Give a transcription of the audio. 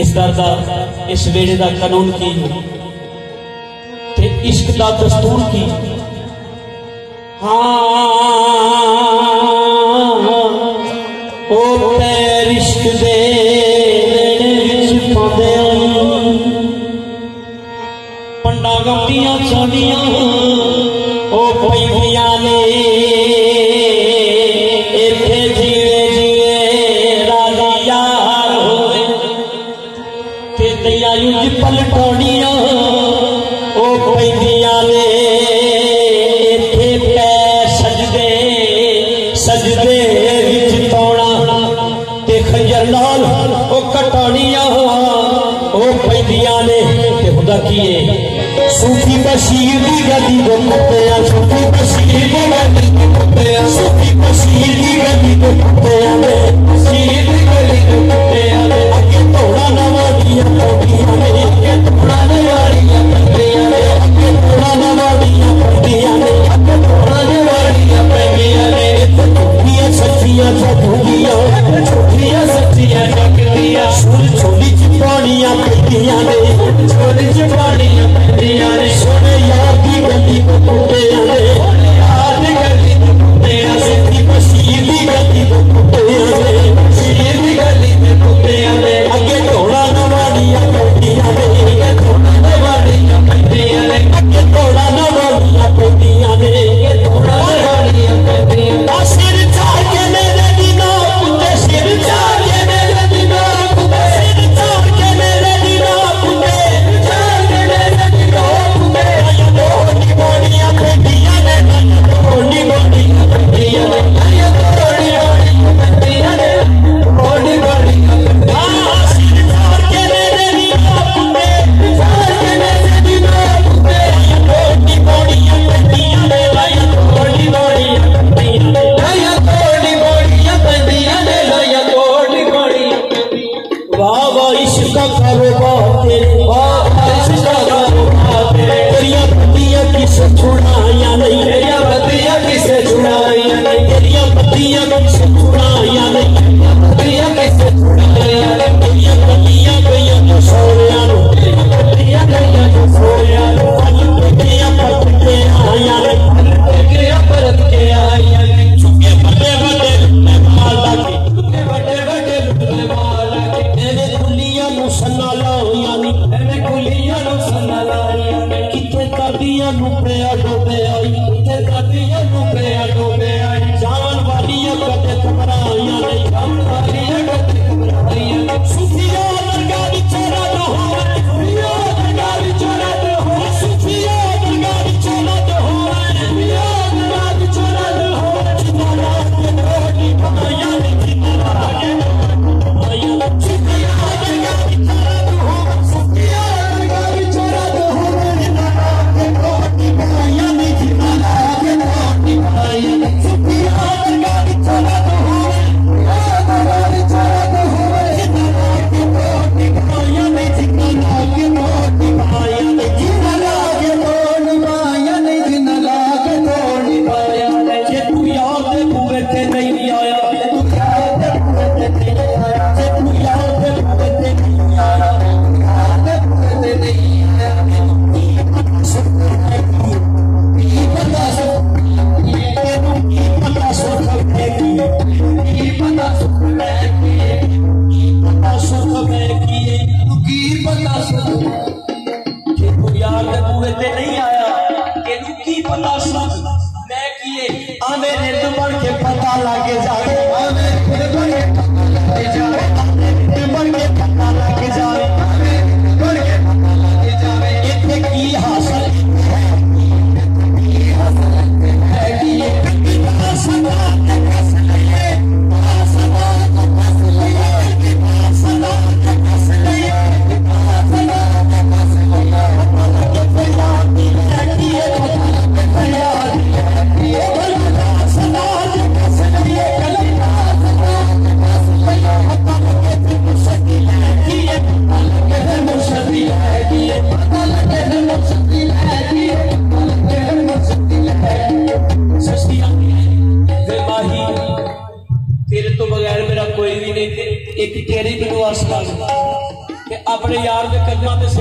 इस दर दा इस वेड़े दा कानून की ते इश्क दा दस्तूर की। हाँ ओ पैर इश्क दे विच पांदे पंडा गंदियां चांदियां ओ पैंदियां ने इत्थे जीवे जीवे राजा यार होए ते दया युज पलटोनियां ओ पैंदियां ने इत्थे पैर सजदे सजदे विच तोड़ा ते खंजर नाल ओ कटानियां ओ पैंदियां ने ते हुंदा की है सूफी बशीर दी गदी दे कुत्तियां सूफी बशीर दी गदी दे कुत्तियां सूफी बशीर दी गदी दे कुत्तियां ने बशीर दी गदी दे कुत्तियां ने अगे थोड़ा नवाड़ियां पौड़ियां ने अगे थोड़ा नवाड़ियां पौड़ियां ने अगे थोड़ा नवाड़ियां पौड़ियां ने अगे थोड़ा नवाड़ियां पौड़ियां ने झूठियां सच्चियां झूठियां झूठियां सच्चियां जगदियां सुर छोली च पानियां पीतियां ने छोली च पानियां पीतियां ने सोने यार दी गली को कुत्तियां ने यार दी गली को कुत्तियां सूफी बशीर दी गली को कुत्तियां ने बशीर दी गली में कुत्तियां ने अगे थोड़ा नवाड़ियां पौड़ियां ने अगे थोड़ा नवाड़ियां पौड़ियां ने अगे थोड़ा नवाड़ियां पौड़ियां ने अगे थोड़ा नवाड़ियां पौड़ियां ने सिर चाह के मेरे दिना कुत्ते सिर चाह के मेरे दिना कुत्ते सिर चाह के मेरे दिना कुत्ते चाह के मेरे दिना कुत्ते आया थोड़ी बोलियां पौड़ियां ने थोड़ी बोलियां पौड़ियां ने आया थोड़ी बोलियां पौड़ियां ने थोड़ी बोलियां पौड़ियां सिर चाह के मेरे दिना कुत्ते चाह के मेरे दिना कुत्ते आया थोड़ी बोलियां पौड़ियां ने आया थोड़ी बोलियां पौड़ियां ने आया थोड़ी बोलियां पौड़ियां ने आया थोड़ी बोलियां वाह वाह इश्क का कारोबार तेरे वाह इश्क का कारोबार तेरे तेरियां पत्तियां किसे छुड़ाया नहीं तेरियां पत्तियां किसे छुड़ाया नहीं तेरियां पत्तियां किसे छुड़ाया नहीं पत्तियां किसे छुड़ाया नहीं तेरियां पत्तियां गईयां जो सोया नो तेरियां पत्तियां गईयां जो सोया नो पत्तियां परत के आया नहीं पत्तियां परत के आया नहीं चुके बड़े बड़े लुटने वाला के चुके बड़े बड़े लुटने वाला के एने कुलियां नु सन्ना लाया नहीं एने कुलियां नु सन्ना लाया नहीं किथे करदियां नु प्या डोबे आई किथे करदियां नु प्या डोबे आई जान वालियां कदे घबराया नहीं जान वालियां कदे घबराया नहीं सुफिया दरगाह विच रात होवे सुफिया दरगाह विच रात होवे सुफिया दरगाह विच रात होवे सुफिया दरगाह विच रात होवे जिंदा के रोटी बनाया नहीं जिंदा के आया सुफिया दरगाह विच रात होवे सुफिया दरगाह विच रात होवे जिंदा के रोटी बनाया अपने यार के कदमां ते